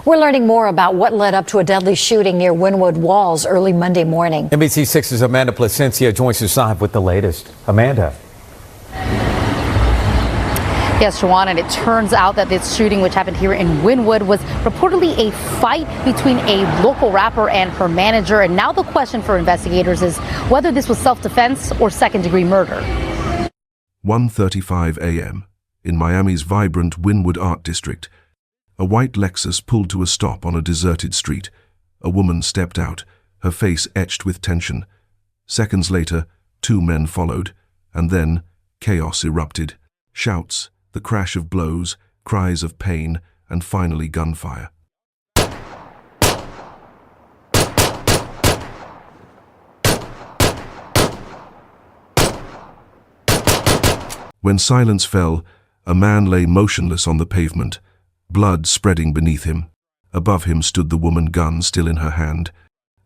We're learning more about what led up to a deadly shooting near Wynwood Walls early Monday morning. NBC6's Amanda Placencia joins us live with the latest. Amanda. Yes, Shawan, and it turns out that this shooting, which happened here in Wynwood, was reportedly a fight between a local rapper and her manager. And now the question for investigators is whether this was self-defense or second-degree murder. 1:35 a.m. in Miami's vibrant Wynwood Art District. A white Lexus pulled to a stop on a deserted street. A woman stepped out, her face etched with tension. Seconds later, two men followed, and then chaos erupted. Shouts, the crash of blows, cries of pain, and finally gunfire. When silence fell, a man lay motionless on the pavement, blood spreading beneath him. Above him stood the woman, gun still in her hand.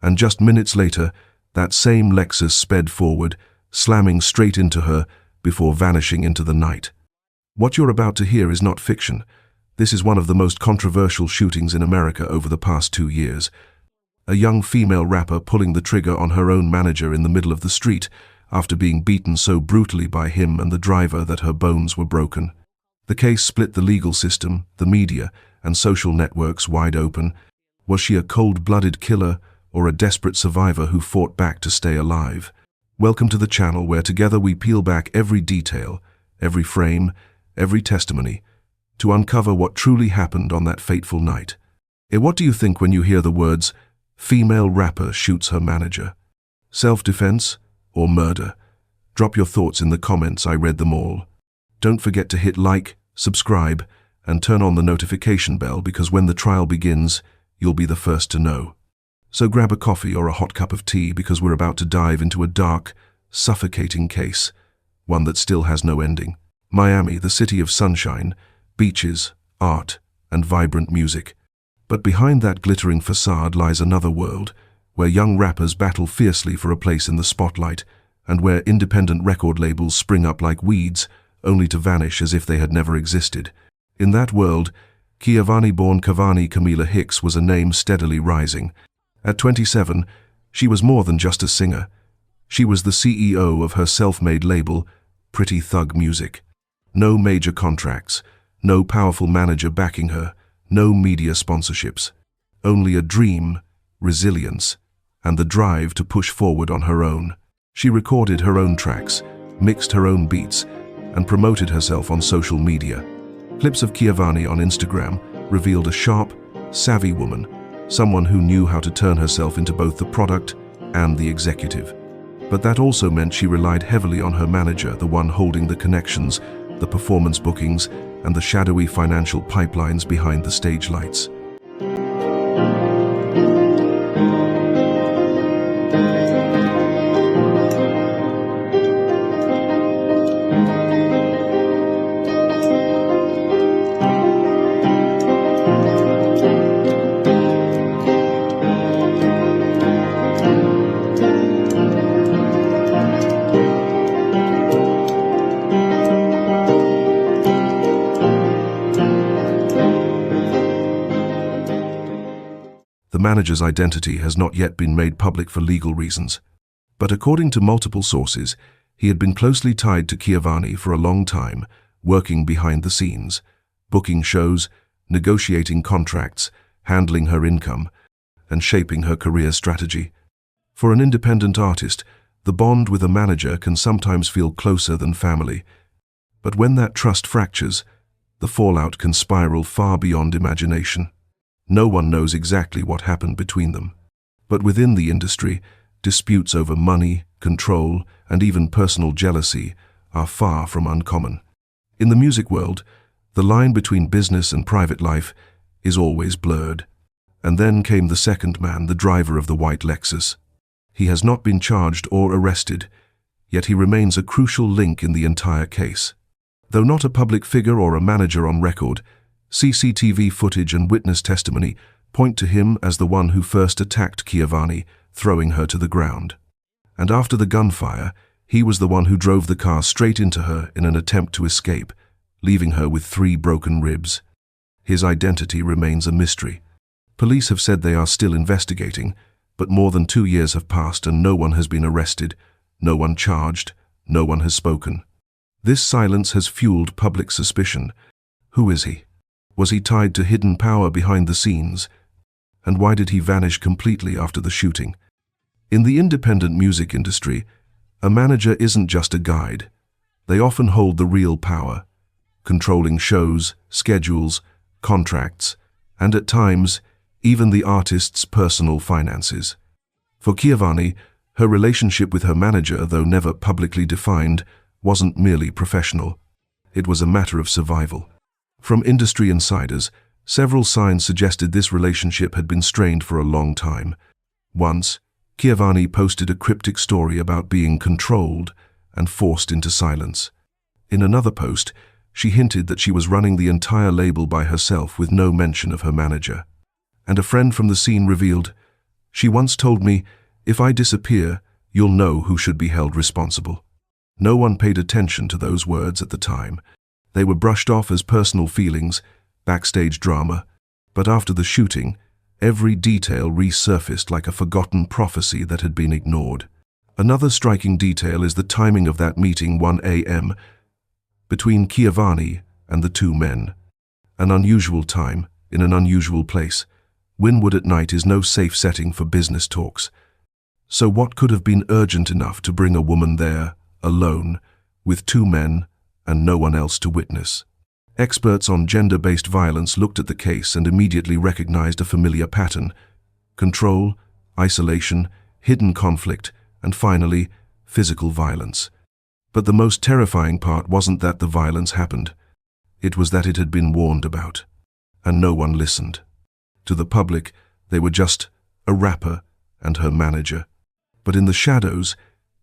And just minutes later, that same Lexus sped forward, slamming straight into her before vanishing into the night. What you're about to hear is not fiction. This is one of the most controversial shootings in America over the past 2 years. A young female rapper pulling the trigger on her own manager in the middle of the street after being beaten so brutally by him and the driver that her bones were broken. The case split the legal system, the media, and social networks wide open. Was she a cold-blooded killer or a desperate survivor who fought back to stay alive? Welcome to the channel where together we peel back every detail, every frame, every testimony, to uncover what truly happened on that fateful night. What do you think when you hear the words, female rapper shoots her manager? Self-defense or murder? Drop your thoughts in the comments, I read them all. Don't forget to hit like, subscribe, and turn on the notification bell because when the trial begins, you'll be the first to know. So grab a coffee or a hot cup of tea because we're about to dive into a dark, suffocating case, one that still has no ending. Miami, the city of sunshine, beaches, art, and vibrant music. But behind that glittering facade lies another world, where young rappers battle fiercely for a place in the spotlight, and where independent record labels spring up like weeds, only to vanish as if they had never existed. In that world, Key Vhani-born Kavani Camila Hicks was a name steadily rising. At 27, she was more than just a singer. She was the CEO of her self-made label, Pretty Thug Music. No major contracts, no powerful manager backing her, no media sponsorships. Only a dream, resilience, and the drive to push forward on her own. She recorded her own tracks, mixed her own beats, and promoted herself on social media. Clips of Key Vhani on Instagram revealed a sharp, savvy woman, someone who knew how to turn herself into both the product and the executive. But that also meant she relied heavily on her manager, the one holding the connections, the performance bookings, and the shadowy financial pipelines behind the stage lights. The manager's identity has not yet been made public for legal reasons. But according to multiple sources, he had been closely tied to Key Vhani for a long time, working behind the scenes, booking shows, negotiating contracts, handling her income, and shaping her career strategy. For an independent artist, the bond with a manager can sometimes feel closer than family. But when that trust fractures, the fallout can spiral far beyond imagination. No one knows exactly what happened between them. But within the industry, disputes over money, control, and even personal jealousy are far from uncommon. In the music world, the line between business and private life is always blurred. And then came the second man, the driver of the white Lexus. He has not been charged or arrested, yet he remains a crucial link in the entire case. Though not a public figure or a manager on record, CCTV footage and witness testimony point to him as the one who first attacked Key Vhani, throwing her to the ground. And after the gunfire, he was the one who drove the car straight into her in an attempt to escape, leaving her with 3 broken ribs. His identity remains a mystery. Police have said they are still investigating, but more than 2 years have passed and no one has been arrested, no one charged, no one has spoken. This silence has fueled public suspicion. Who is he? Was he tied to hidden power behind the scenes? And why did he vanish completely after the shooting? In the independent music industry, a manager isn't just a guide. They often hold the real power, controlling shows, schedules, contracts, and at times, even the artist's personal finances. For Key Vhani, her relationship with her manager, though never publicly defined, wasn't merely professional. It was a matter of survival. From industry insiders, several signs suggested this relationship had been strained for a long time. Once, Key Vhani posted a cryptic story about being controlled and forced into silence. In another post, she hinted that she was running the entire label by herself with no mention of her manager. And a friend from the scene revealed, "She once told me, if I disappear, you'll know who should be held responsible." No one paid attention to those words at the time. They were brushed off as personal feelings, backstage drama. But after the shooting, every detail resurfaced like a forgotten prophecy that had been ignored. Another striking detail is the timing of that meeting, 1 a.m., between Key Vhani and the two men. An unusual time, in an unusual place. Wynwood at night is no safe setting for business talks. So what could have been urgent enough to bring a woman there, alone, with two men and no one else to witness? Experts on gender-based violence looked at the case and immediately recognized a familiar pattern: control, isolation, hidden conflict, and finally, physical violence. But the most terrifying part wasn't that the violence happened. It was that it had been warned about, and no one listened. To the public, they were just a rapper and her manager. But in the shadows,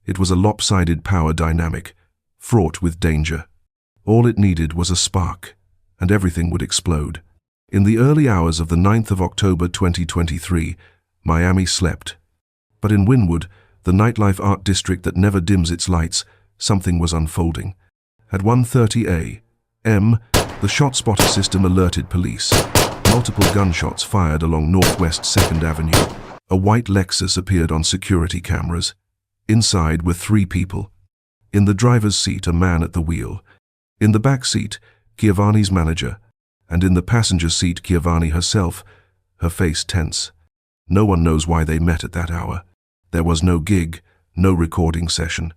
it was a lopsided power dynamic, fraught with danger. All it needed was a spark, and everything would explode. In the early hours of the 9th of October 2023, Miami slept. But in Wynwood, the nightlife art district that never dims its lights, something was unfolding. At 1:30 a.m., the ShotSpotter system alerted police. Multiple gunshots fired along Northwest 2nd Avenue. A white Lexus appeared on security cameras. Inside were 3 people. In the driver's seat, a man at the wheel. In the back seat, Key Vhani's manager. And in the passenger seat, Key Vhani herself, her face tense. No one knows why they met at that hour. There was no gig, no recording session.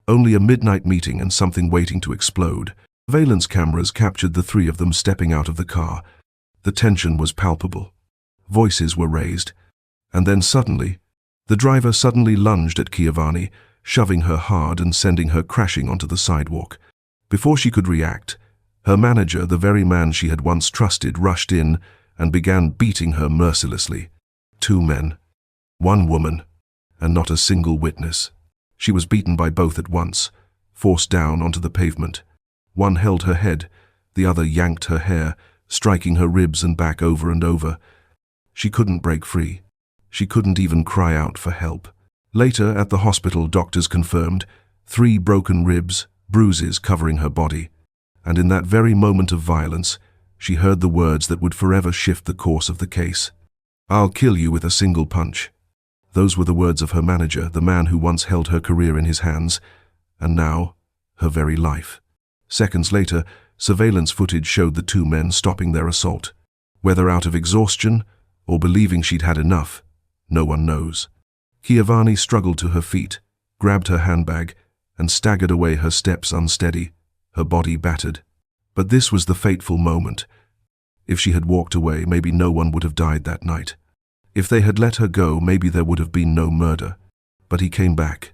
Only a midnight meeting and something waiting to explode. Surveillance cameras captured the 3 of them stepping out of the car. The tension was palpable. Voices were raised. And then suddenly, the driver suddenly lunged at Key Vhani, shoving her hard and sending her crashing onto the sidewalk. Before she could react, her manager, the very man she had once trusted, rushed in and began beating her mercilessly. 2 men, 1 woman, and not a single witness. She was beaten by both at once, forced down onto the pavement. One held her head, the other yanked her hair, striking her ribs and back over and over. She couldn't break free. She couldn't even cry out for help. Later, at the hospital, doctors confirmed 3 broken ribs, bruises covering her body. And in that very moment of violence, she heard the words that would forever shift the course of the case. "I'll kill you with a single punch." Those were the words of her manager, the man who once held her career in his hands, and now, her very life. Seconds later, surveillance footage showed the 2 men stopping their assault. Whether out of exhaustion or believing she'd had enough, no one knows. Key Vhani struggled to her feet, grabbed her handbag, and staggered away, her steps unsteady, her body battered. But this was the fateful moment. If she had walked away, maybe no one would have died that night. If they had let her go, maybe there would have been no murder. But he came back.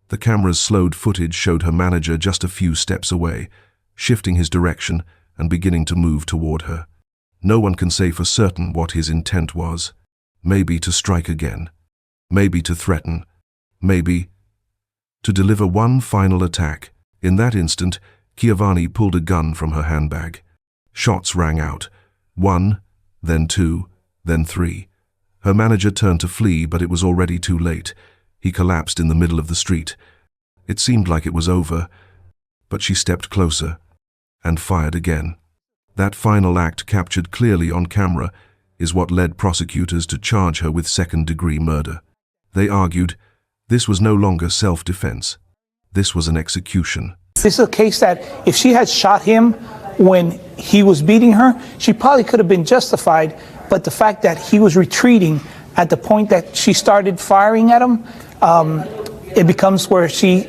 The camera's slowed footage showed her manager just a few steps away, shifting his direction and beginning to move toward her. No one can say for certain what his intent was. Maybe to strike again. Maybe to threaten. Maybe to deliver one final attack. In that instant, Key Vhani pulled a gun from her handbag. Shots rang out. 1, then 2, then 3. Her manager turned to flee, but it was already too late. He collapsed in the middle of the street. It seemed like it was over, but she stepped closer and fired again. That final act, captured clearly on camera, is what led prosecutors to charge her with second-degree murder. They argued this was no longer self-defense. This was an execution. This is a case that if she had shot him when he was beating her, she probably could have been justified, but the fact that he was retreating at the point that she started firing at him, it becomes where she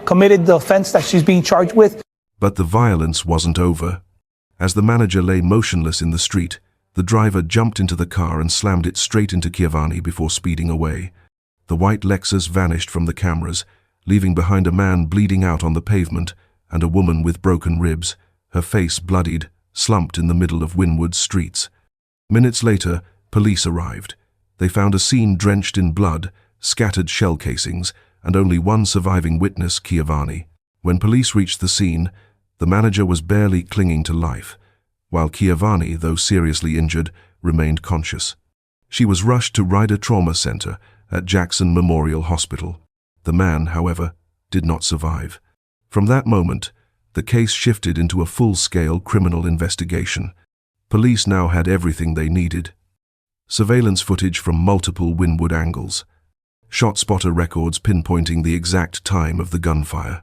committed the offense that she's being charged with. But the violence wasn't over. As the manager lay motionless in the street, the driver jumped into the car and slammed it straight into Key Vhani before speeding away. The white Lexus vanished from the cameras, leaving behind a man bleeding out on the pavement and a woman with broken ribs, her face bloodied, slumped in the middle of Wynwood's streets. Minutes later, police arrived. They found a scene drenched in blood, scattered shell casings, and only one surviving witness, Key Vhani. When police reached the scene, the manager was barely clinging to life, while Key Vhani, though seriously injured, remained conscious. She was rushed to Ryder Trauma Center at Jackson Memorial Hospital. The man, however, did not survive. From that moment, the case shifted into a full-scale criminal investigation. Police now had everything they needed. Surveillance footage from multiple Wynwood angles. ShotSpotter records pinpointing the exact time of the gunfire.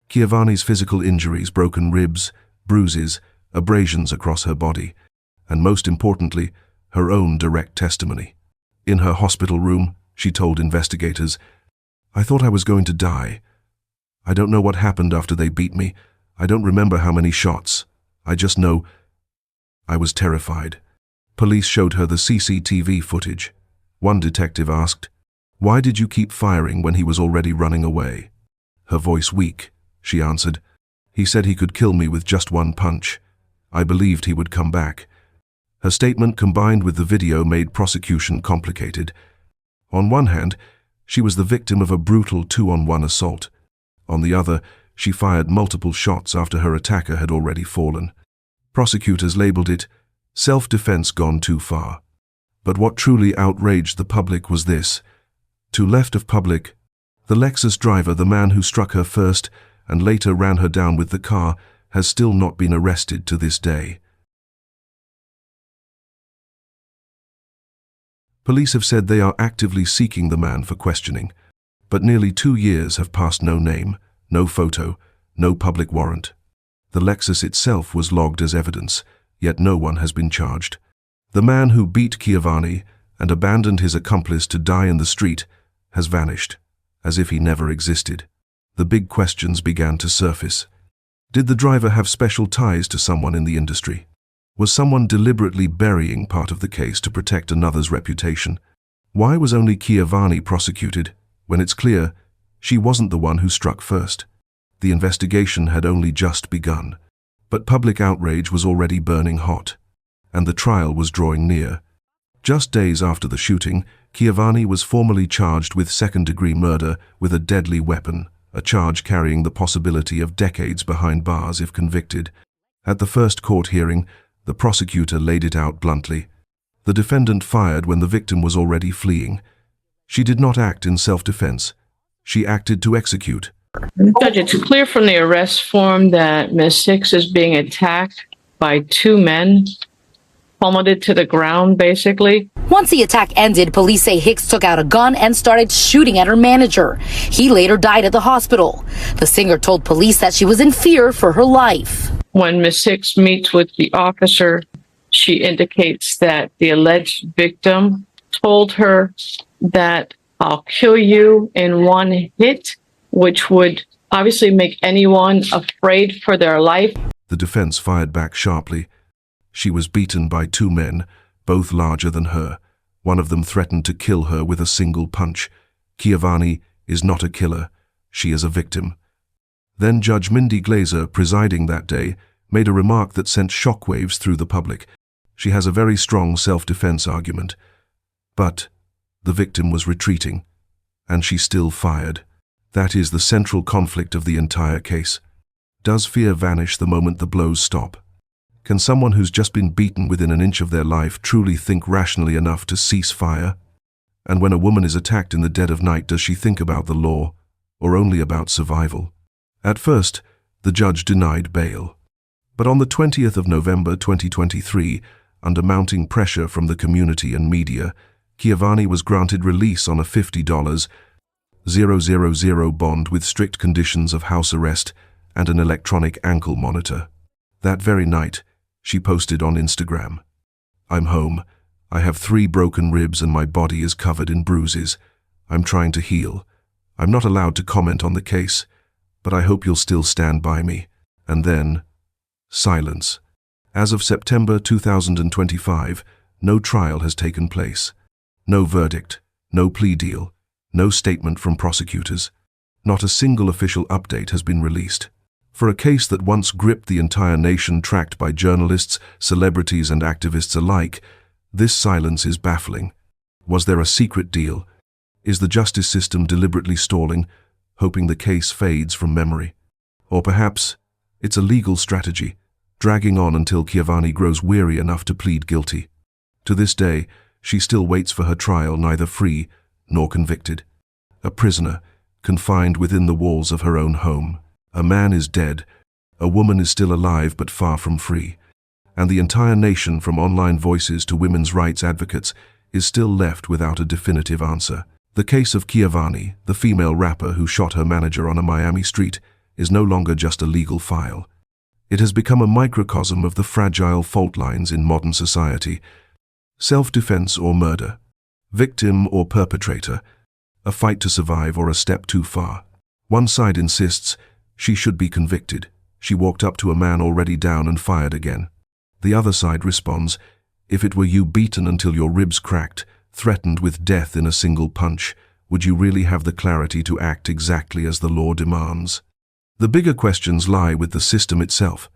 Key Vhani's physical injuries, broken ribs, bruises, abrasions across her body, and most importantly, her own direct testimony. In her hospital room, she told investigators, "I thought I was going to die. I don't know what happened after they beat me. I don't remember how many shots. I just know I was terrified." Police showed her the CCTV footage. One detective asked, "Why did you keep firing when he was already running away?" Her voice weak, she answered, "He said he could kill me with just one punch. I believed he would come back." Her statement combined with the video made prosecution complicated. On one hand, she was the victim of a brutal 2-on-1 assault. On the other, she fired multiple shots after her attacker had already fallen. Prosecutors labeled it self-defense gone too far. But what truly outraged the public was this. To left of public, the Lexus driver, the man who struck her first and later ran her down with the car, has still not been arrested to this day. Police have said they are actively seeking the man for questioning, but nearly 2 years have passed. No name, no photo, no public warrant. The Lexus itself was logged as evidence, yet no one has been charged. The man who beat Key Vhani and abandoned his accomplice to die in the street has vanished, as if he never existed. The big questions began to surface. Did the driver have special ties to someone in the industry? Was someone deliberately burying part of the case to protect another's reputation? Why was only Key Vhani prosecuted when it's clear she wasn't the one who struck first? The investigation had only just begun, but public outrage was already burning hot, and the trial was drawing near. Just days after the shooting, Key Vhani was formally charged with second-degree murder with a deadly weapon, a charge carrying the possibility of decades behind bars if convicted. At the first court hearing, the prosecutor laid it out bluntly. The defendant fired when the victim was already fleeing. She did not act in self-defense. She acted to execute. Judge, it's clear from the arrest form that Ms. Six is being attacked by 2 men, plummeted to the ground, basically. Once the attack ended, police say Hicks took out a gun and started shooting at her manager. He later died at the hospital. The singer told police that she was in fear for her life. When Ms. Six meets with the officer, she indicates that the alleged victim told her that "I'll kill you in one hit," which would obviously make anyone afraid for their life. The defense fired back sharply. She was beaten by 2 men, both larger than her. One of them threatened to kill her with a single punch. Key Vhani is not a killer. She is a victim. Then Judge Mindy Glazer, presiding that day, made a remark that sent shockwaves through the public. She has a very strong self-defense argument. But the victim was retreating, and she still fired. That is the central conflict of the entire case. Does fear vanish the moment the blows stop? Can someone who's just been beaten within an inch of their life truly think rationally enough to cease fire? And when a woman is attacked in the dead of night, does she think about the law, or only about survival? At first, the judge denied bail. But on the 20th of November 2023, under mounting pressure from the community and media, Key Vhani was granted release on a $50,000 bond with strict conditions of house arrest and an electronic ankle monitor. That very night, she posted on Instagram, "I'm home. I have 3 broken ribs and my body is covered in bruises. I'm trying to heal. I'm not allowed to comment on the case, but I hope you'll still stand by me." And then, silence. As of September 2025, no trial has taken place. No verdict, no plea deal, no statement from prosecutors. Not a single official update has been released. For a case that once gripped the entire nation, tracked by journalists, celebrities and activists alike, this silence is baffling. Was there a secret deal? Is the justice system deliberately stalling, hoping the case fades from memory? Or perhaps it's a legal strategy, dragging on until Key Vhani grows weary enough to plead guilty. To this day, she still waits for her trial, neither free nor convicted. A prisoner, confined within the walls of her own home. A man is dead, a woman is still alive but far from free. And the entire nation, from online voices to women's rights advocates, is still left without a definitive answer. The case of Key Vhani, the female rapper who shot her manager on a Miami street, is no longer just a legal file. It has become a microcosm of the fragile fault lines in modern society. Self-defense or murder, victim or perpetrator, a fight to survive or a step too far. One side insists she should be convicted. She walked up to a man already down and fired again. The other side responds, if it were you beaten until your ribs cracked, threatened with death in a single punch, would you really have the clarity to act exactly as the law demands? The bigger questions lie with the system itself.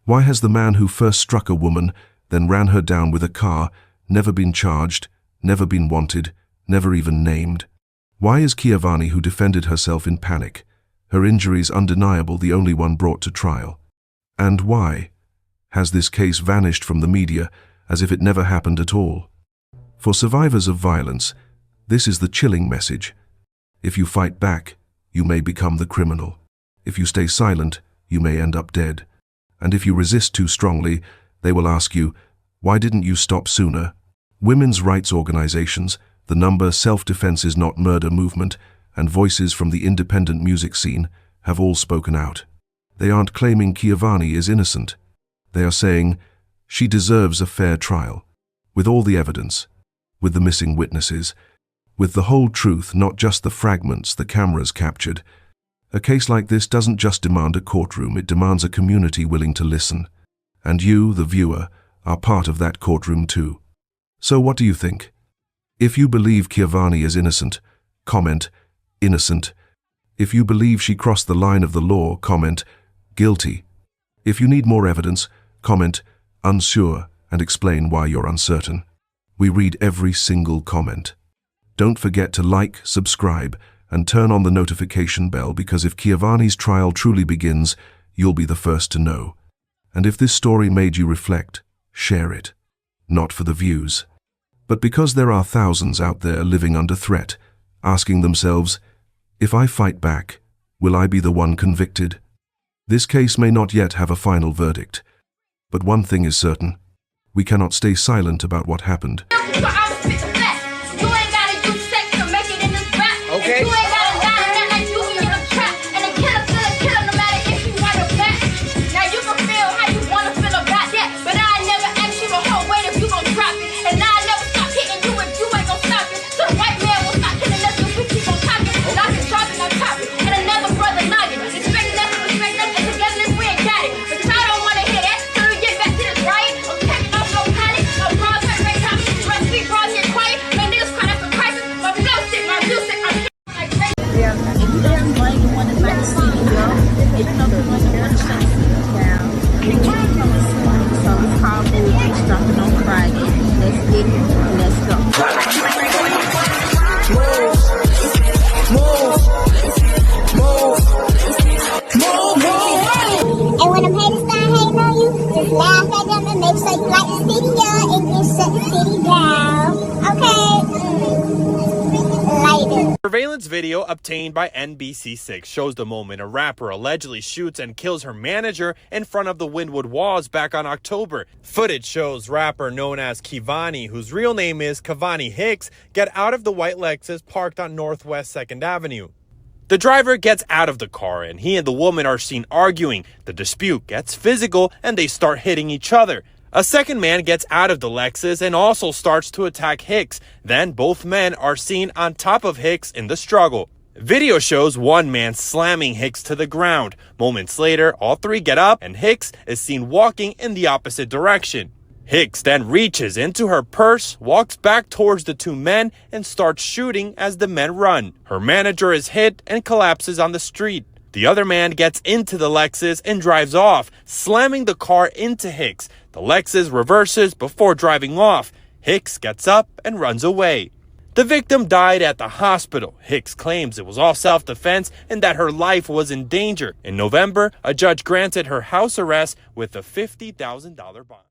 Why has the man who first struck a woman, then ran her down with a car, never been charged, never been wanted, never even named? Why is Key Vhani, who defended herself in panic, her injuries undeniable, the only one brought to trial? And why has this case vanished from the media as if it never happened at all? For survivors of violence, this is the chilling message. If you fight back, you may become the criminal. If you stay silent, you may end up dead. And if you resist too strongly, they will ask you, why didn't you stop sooner? Women's rights organizations, the Number Self-Defense Is Not Murder movement, and voices from the independent music scene have all spoken out. They aren't claiming Key Vhani is innocent. They are saying she deserves a fair trial, with all the evidence, with the missing witnesses, with the whole truth, not just the fragments the cameras captured. A case like this doesn't just demand a courtroom, it demands a community willing to listen. And you, the viewer, are part of that courtroom too. So what do you think? If you believe Key Vhani is innocent, comment, innocent. If you believe she crossed the line of the law, comment, guilty. If you need more evidence, comment, unsure, and explain why you're uncertain. We read every single comment. Don't forget to like, subscribe, and turn on the notification bell, because if Key Vhani's trial truly begins, you'll be the first to know. And if this story made you reflect, share it. Not for the views, but because there are thousands out there living under threat, asking themselves, if I fight back, will I be the one convicted? This case may not yet have a final verdict, but one thing is certain: we cannot stay silent about what happened. Okay. You ain't gotta die and act like you in a trap. And a killer still a killer no matter if you white or black. Now you can feel how you wanna feel about that, but I never asked you to hold weight if you gon' drop it. And I never stop hitting you if you ain't gon' stop it. So the white man will stop killing us if we keep on talking. And I've been dropping on top it. And another brother noggin. Expect nothing, and togetherness we ain't got it. But y'all don't wanna hear that, so we get back to this riot. I'm taking off no panic, no bras, make time, rest be bras get quiet. No niggas cry out for crisis. My music, I'm Yeah, if you don't like the one that's like the city, girl, if you know the one that wants to shut the city down, you want to come and swing. So it's called It's dropping on Friday. Let's get it. Let's go. And when them haters start hating on you, just laugh at them and make sure you like the video and just shut the city down. Okay? Later. Surveillance Surveillance video obtained by NBC6 shows the moment a rapper allegedly shoots and kills her manager in front of the Wynwood walls back on October. Footage shows rapper known as Key Vhani, whose real name is Key Vhani Hicks, get out of the white Lexus parked on Northwest 2nd Avenue. The driver gets out of the car and he and the woman are seen arguing. The dispute gets physical and they start hitting each other. A second man gets out of the Lexus and also starts to attack Hicks. Then both men are seen on top of Hicks in the struggle. Video shows one man slamming Hicks to the ground. Moments later, all three get up and Hicks is seen walking in the opposite direction. Hicks then reaches into her purse, walks back towards the two men, and starts shooting as the men run. Her manager is hit and collapses on the street. The other man gets into the Lexus and drives off, slamming the car into Hicks. The Lexus reverses before driving off. Hicks gets up and runs away. The victim died at the hospital. Hicks claims it was all self-defense and that her life was in danger. In November, a judge granted her house arrest with a $50,000 bond.